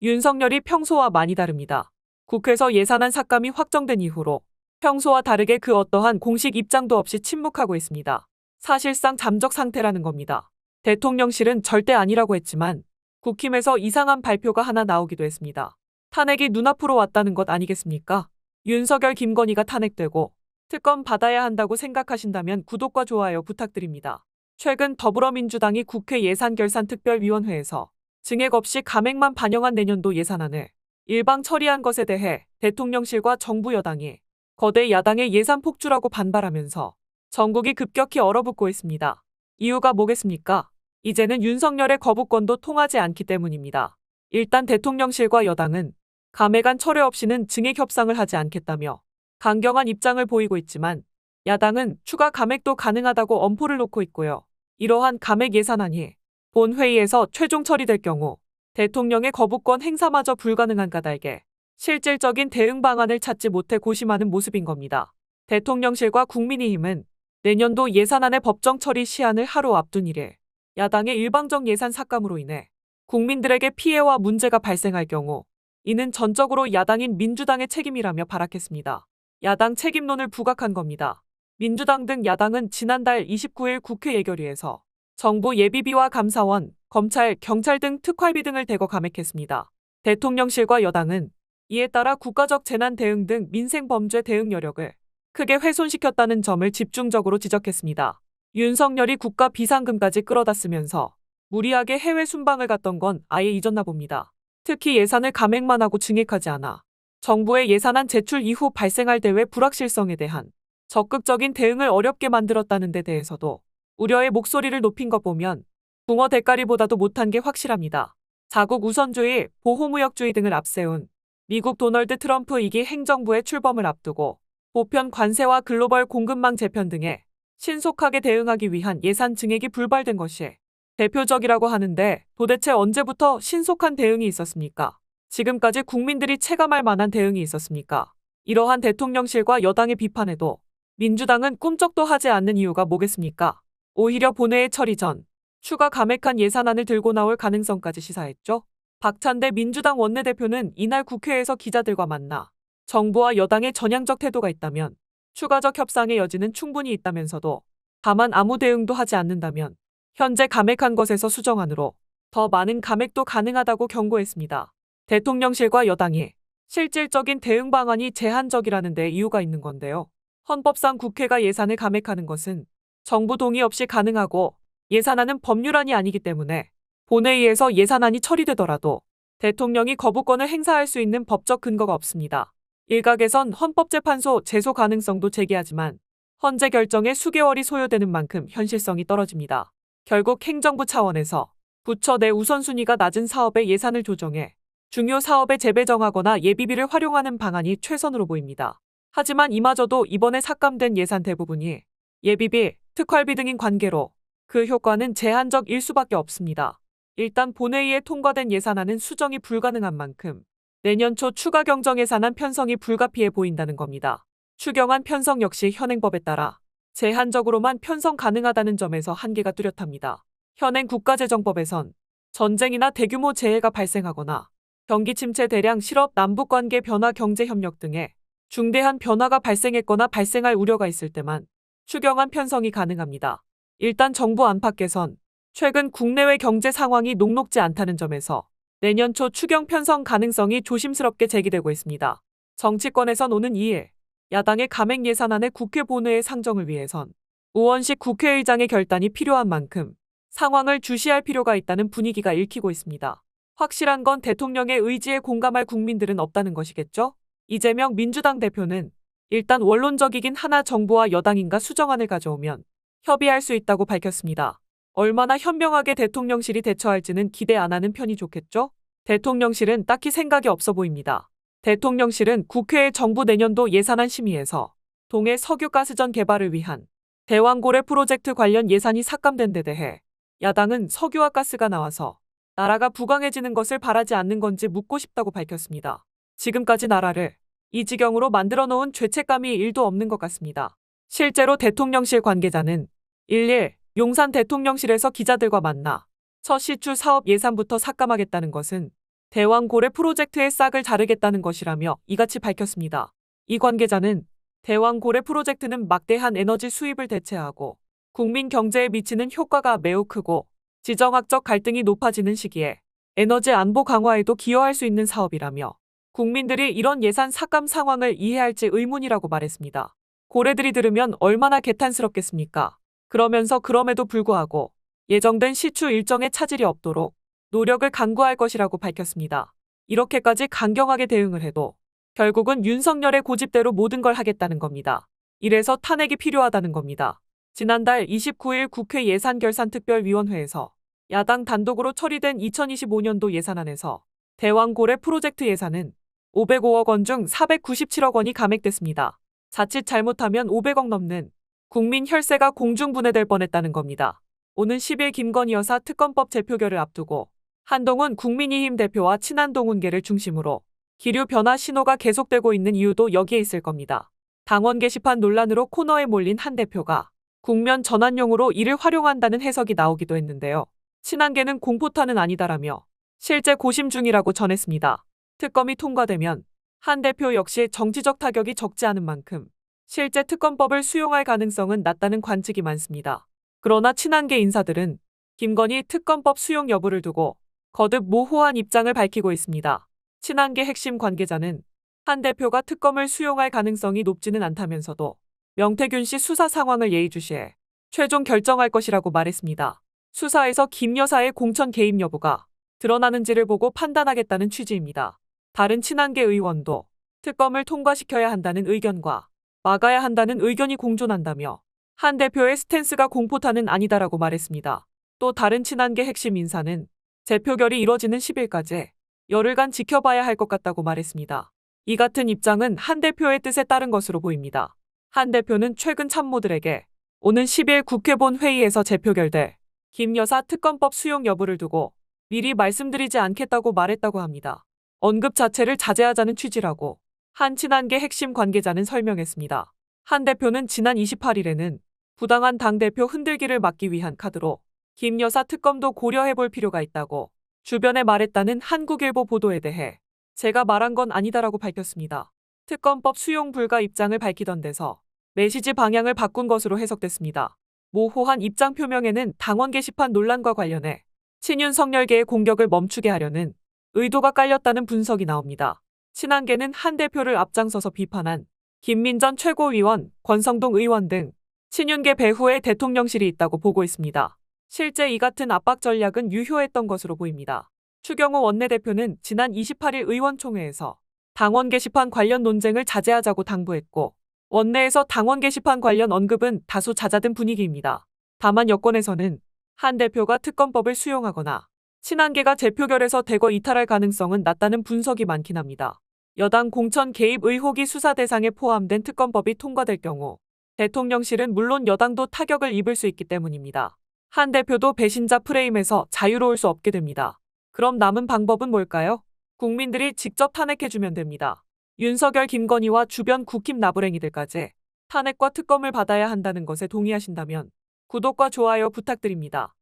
윤석열이 평소와 많이 다릅니다. 국회에서 예산안 삭감이 확정된 이후로 평소와 다르게 그 어떠한 공식 입장도 없이 침묵하고 있습니다. 사실상 잠적 상태라는 겁니다. 대통령실은 절대 아니라고 했지만 국힘에서 이상한 발표가 하나 나오기도 했습니다. 탄핵이 눈앞으로 왔다는 것 아니겠습니까? 윤석열, 김건희가 탄핵되고 특검 받아야 한다고 생각하신다면 구독과 좋아요 부탁드립니다. 최근 더불어민주당이 국회 예산결산특별위원회에서 증액 없이 감액만 반영한 내년도 예산안을 일방 처리한 것에 대해 대통령실과 정부 여당이 거대 야당의 예산 폭주라고 반발하면서 전국이 급격히 얼어붙고 있습니다. 이유가 뭐겠습니까? 이제는 윤석열의 거부권도 통하지 않기 때문입니다. 일단 대통령실과 여당은 감액안 철회 없이는 증액 협상을 하지 않겠다며 강경한 입장을 보이고 있지만 야당은 추가 감액도 가능하다고 엄포를 놓고 있고요. 이러한 감액 예산안이 본회의에서 최종 처리될 경우 대통령의 거부권 행사마저 불가능한 까닭에 실질적인 대응 방안을 찾지 못해 고심하는 모습인 겁니다. 대통령실과 국민의힘은 내년도 예산안의 법정 처리 시한을 하루 앞둔 이래 야당의 일방적 예산 삭감으로 인해 국민들에게 피해와 문제가 발생할 경우 이는 전적으로 야당인 민주당의 책임이라며 발악했습니다. 야당 책임론을 부각한 겁니다. 민주당 등 야당은 지난달 29일 국회 예결위에서 정부 예비비와 감사원, 검찰, 경찰 등 특활비 등을 대거 감액했습니다. 대통령실과 여당은 이에 따라 국가적 재난 대응 등 민생 범죄 대응 여력을 크게 훼손시켰다는 점을 집중적으로 지적했습니다. 윤석열이 국가 비상금까지 끌어다 쓰면서 무리하게 해외 순방을 갔던 건 아예 잊었나 봅니다. 특히 예산을 감액만 하고 증액하지 않아 정부의 예산안 제출 이후 발생할 대외 불확실성에 대한 적극적인 대응을 어렵게 만들었다는 데 대해서도 우려의 목소리를 높인 것 보면 붕어 대가리보다도 못한 게 확실합니다. 자국 우선주의, 보호무역주의 등을 앞세운 미국 도널드 트럼프 2기 행정부의 출범을 앞두고 보편 관세와 글로벌 공급망 재편 등에 신속하게 대응하기 위한 예산 증액이 불발된 것이 대표적이라고 하는데 도대체 언제부터 신속한 대응이 있었습니까? 지금까지 국민들이 체감할 만한 대응이 있었습니까? 이러한 대통령실과 여당의 비판에도 민주당은 꿈쩍도 하지 않는 이유가 뭐겠습니까? 오히려 본회의 처리 전 추가 감액한 예산안을 들고 나올 가능성까지 시사했죠. 박찬대 민주당 원내대표는 이날 국회에서 기자들과 만나 정부와 여당의 전향적 태도가 있다면 추가적 협상의 여지는 충분히 있다면서도 다만 아무 대응도 하지 않는다면 현재 감액한 것에서 수정안으로 더 많은 감액도 가능하다고 경고했습니다. 대통령실과 여당이 실질적인 대응 방안이 제한적이라는 데 이유가 있는 건데요. 헌법상 국회가 예산을 감액하는 것은 정부 동의 없이 가능하고 예산안은 법률안이 아니기 때문에 본회의에서 예산안이 처리되더라도 대통령이 거부권을 행사할 수 있는 법적 근거가 없습니다. 일각에선 헌법재판소 제소 가능성도 제기하지만 헌재 결정에 수개월이 소요되는 만큼 현실성이 떨어집니다. 결국 행정부 차원에서 부처 내 우선순위가 낮은 사업의 예산을 조정해 중요 사업에 재배정하거나 예비비를 활용하는 방안이 최선으로 보입니다. 하지만 이마저도 이번에 삭감된 예산 대부분이 예비비, 특활비 등인 관계로 그 효과는 제한적일 수밖에 없습니다. 일단 본회의에 통과된 예산안은 수정이 불가능한 만큼 내년 초 추가 경정 예산안 편성이 불가피해 보인다는 겁니다. 추경안 편성 역시 현행법에 따라 제한적으로만 편성 가능하다는 점에서 한계가 뚜렷합니다. 현행 국가재정법에선 전쟁이나 대규모 재해가 발생하거나 경기 침체, 대량 실업, 남북관계 변화, 경제협력 등의 중대한 변화가 발생했거나 발생할 우려가 있을 때만 추경안 편성이 가능합니다. 일단 정부 안팎에선 최근 국내외 경제 상황이 녹록지 않다는 점에서 내년 초 추경 편성 가능성이 조심스럽게 제기되고 있습니다. 정치권에선 오는 2일 야당의 감액 예산안의 국회 본회의 상정을 위해선 우원식 국회의장의 결단이 필요한 만큼 상황을 주시할 필요가 있다는 분위기가 읽히고 있습니다. 확실한 건 대통령의 의지에 공감할 국민들은 없다는 것이겠죠? 이재명 민주당 대표는 일단 원론적이긴 하나 정부와 여당인가 수정안을 가져오면 협의할 수 있다고 밝혔습니다. 얼마나 현명하게 대통령실이 대처할지는 기대 안 하는 편이 좋겠죠? 대통령실은 딱히 생각이 없어 보입니다. 대통령실은 국회의 정부 내년도 예산안 심의에서 동해 석유가스전 개발을 위한 대왕고래 프로젝트 관련 예산이 삭감된 데 대해 야당은 석유와 가스가 나와서 나라가 부강해지는 것을 바라지 않는 건지 묻고 싶다고 밝혔습니다. 지금까지 나라를 이 지경으로 만들어 놓은 죄책감이 1도 없는 것 같습니다. 실제로 대통령실 관계자는 1일 용산 대통령실에서 기자들과 만나 첫 시추 사업 예산부터 삭감하겠다는 것은 대왕고래 프로젝트의 싹을 자르겠다는 것이라며 이같이 밝혔습니다. 이 관계자는 대왕고래 프로젝트는 막대한 에너지 수입을 대체하고 국민 경제에 미치는 효과가 매우 크고 지정학적 갈등이 높아지는 시기에 에너지 안보 강화에도 기여할 수 있는 사업이라며 국민들이 이런 예산 삭감 상황을 이해할지 의문이라고 말했습니다. 고래들이 들으면 얼마나 개탄스럽겠습니까? 그러면서 그럼에도 불구하고 예정된 시추 일정에 차질이 없도록 노력을 강구할 것이라고 밝혔습니다. 이렇게까지 강경하게 대응을 해도 결국은 윤석열의 고집대로 모든 걸 하겠다는 겁니다. 이래서 탄핵이 필요하다는 겁니다. 지난달 29일 국회 예산결산특별위원회에서 야당 단독으로 처리된 2025년도 예산안에서 대왕고래 프로젝트 예산은 505억 원 중 497억 원이 감액됐습니다. 자칫 잘못하면 500억 넘는 국민 혈세가 공중분해될 뻔했다는 겁니다. 오는 10일 김건희 여사 특검법 재표결을 앞두고 한동훈 국민의힘 대표와 친한 동훈계를 중심으로 기류 변화 신호가 계속되고 있는 이유도 여기에 있을 겁니다. 당원 게시판 논란으로 코너에 몰린 한 대표가 국면 전환용으로 이를 활용한다는 해석이 나오기도 했는데요. 친한계는 공포탄은 아니다라며 실제 고심 중이라고 전했습니다. 특검이 통과되면 한 대표 역시 정치적 타격이 적지 않은 만큼 실제 특검법을 수용할 가능성은 낮다는 관측이 많습니다. 그러나 친한계 인사들은 김건희 특검법 수용 여부를 두고 거듭 모호한 입장을 밝히고 있습니다. 친한계 핵심 관계자는 한 대표가 특검을 수용할 가능성이 높지는 않다면서도 명태균 씨 수사 상황을 예의주시해 최종 결정할 것이라고 말했습니다. 수사에서 김 여사의 공천 개입 여부가 드러나는지를 보고 판단하겠다는 취지입니다. 다른 친한계 의원도 특검을 통과시켜야 한다는 의견과 막아야 한다는 의견이 공존한다며 한 대표의 스탠스가 공포탄은 아니다라고 말했습니다. 또 다른 친한계 핵심 인사는 재표결이 이뤄지는 10일까지 열흘간 지켜봐야 할 것 같다고 말했습니다. 이 같은 입장은 한 대표의 뜻에 따른 것으로 보입니다. 한 대표는 최근 참모들에게 오는 10일 국회 본회의에서 재표결될 김 여사 특검법 수용 여부를 두고 미리 말씀드리지 않겠다고 말했다고 합니다. 언급 자체를 자제하자는 취지라고 한 친한계 핵심 관계자는 설명했습니다. 한 대표는 지난 28일에는 부당한 당대표 흔들기를 막기 위한 카드로 김 여사 특검도 고려해볼 필요가 있다고 주변에 말했다는 한국일보 보도에 대해 제가 말한 건 아니다라고 밝혔습니다. 특검법 수용 불가 입장을 밝히던 데서 메시지 방향을 바꾼 것으로 해석됐습니다. 모호한 입장 표명에는 당원 게시판 논란과 관련해 친윤석열계의 공격을 멈추게 하려는 의도가 깔렸다는 분석이 나옵니다. 친한계는 한 대표를 앞장서서 비판한 김민전 최고위원, 권성동 의원 등 친윤계 배후에 대통령실이 있다고 보고 있습니다. 실제 이 같은 압박 전략은 유효했던 것으로 보입니다. 추경호 원내대표는 지난 28일 의원총회에서 당원 게시판 관련 논쟁을 자제하자고 당부했고 원내에서 당원 게시판 관련 언급은 다소 잦아든 분위기입니다. 다만 여권에서는 한 대표가 특검법을 수용하거나 친한계가 재표결에서 대거 이탈할 가능성은 낮다는 분석이 많긴 합니다. 여당 공천 개입 의혹이 수사 대상에 포함된 특검법이 통과될 경우 대통령실은 물론 여당도 타격을 입을 수 있기 때문입니다. 한 대표도 배신자 프레임에서 자유로울 수 없게 됩니다. 그럼 남은 방법은 뭘까요? 국민들이 직접 탄핵해주면 됩니다. 윤석열, 김건희와 주변 국힘 나부랭이들까지 탄핵과 특검을 받아야 한다는 것에 동의하신다면 구독과 좋아요 부탁드립니다.